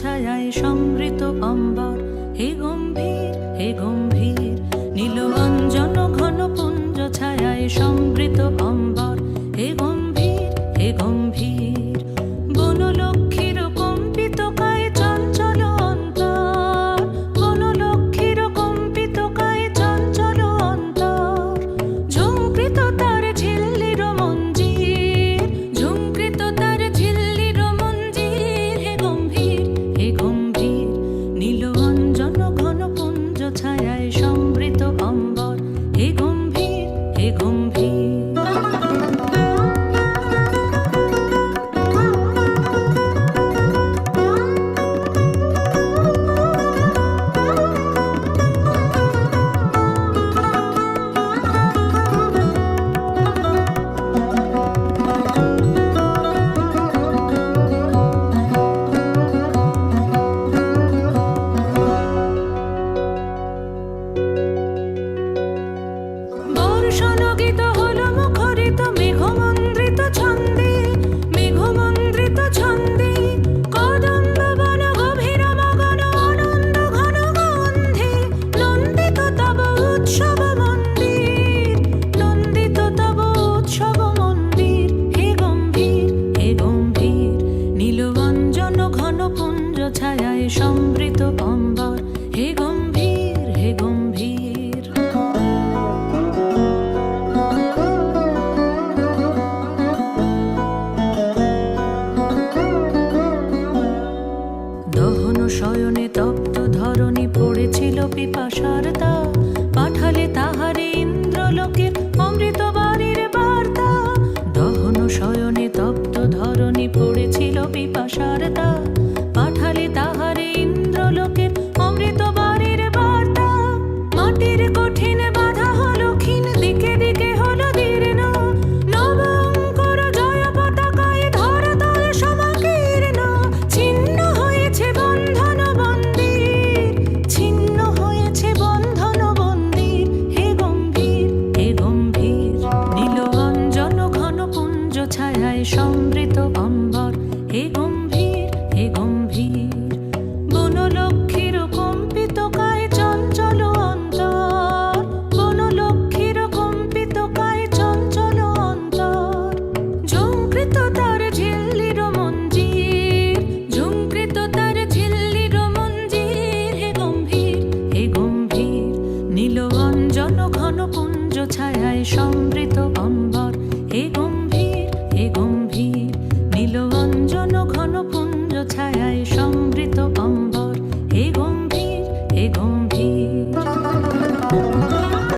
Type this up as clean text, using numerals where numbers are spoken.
ছায়ায় সমৃত অম্বর, হে গম্ভীর হে গম্ভীর। নীল অঞ্জন ঘন পুঞ্জ ছায়ায় সমৃত অম্বর, হে গম্ভীর হে গম্ভীর। বনলক্ষ্মীর কম্পিত কায় চঞ্চল অন্তর, বনলক্ষ্মীর কম্পিত কায় চঞ্চল অন্তর। ঝুঙ্কৃত তার ঝিল্লির মঞ্জির, ঝুঙ্কৃত তার ঝিল্লির মঞ্জির, হে গম্ভীর হে গম্ভীর। নীল অঞ্জন ঘন পুঞ্জ ছায়ায় সমৃত অম্বর, হে গম্ভীর হে গম্ভীর। বর্ষণগীত হলো মুখরিত মেঘমন্দ্রিত ছন্দে, মেঘমন্দ্রিত ছন্দে। কদম্ব বন গভীর মগন আনন্দ ঘন গন্ধে, নন্দিত তব উৎসব মন্দির, নন্দিত তব উৎসব মন্দির, হে গম্ভীর হে গম্ভীর। নীল অঞ্জন ঘন পুঞ্জ ছায়ায় সমৃত অম্বর, হে গম্ভীর হে গম্ভীর। দহন শয়নে তপ্ত ধরণী পড়েছিল পিপাসার তা, পাঠালে তাহারে ইন্দ্রলোকের অমৃত বাণীর বার্তা। দহন শয়নে তপ্ত ধরণী পড়েছিল পিপাসার তা, পাঠালে তাহারে ইন্দ্রলোকের অমৃত বাণীর বার্তা। মাটির কঠিন বাধা হলো ক্ষীণ, দিকে দিকে হলো দীর্ণ, নবঙ্কর জয় পতাকায় ধরাতল সমাকীর্ণ। ছিন্ন হয়েছে বন্ধন বন্দির, ছিন্ন হয়েছে বন্ধন বন্দির, হে গম্ভীর হে গম্ভীর। নীল অঞ্জন ঘন পুঞ্জ ছায়ায় সমৃত অম্বর, হে গম্ভীর হে গম্ভীর। বনলক্ষ্মীর কম্পিত কায় চঞ্চল অন্তর, বনলক্ষ্মীর কম্পিত কায় চঞ্চল অন্তর। ঝুঙ্কৃত তার ঝিল্লির মঞ্জির, ঝুঙ্কৃত তার ঝিল্লির মঞ্জির, হে গম্ভীর হে গম্ভীর। নীল অঞ্জন ঘন পুঞ্জ ছায়ায় সমৃত অম্বর, হে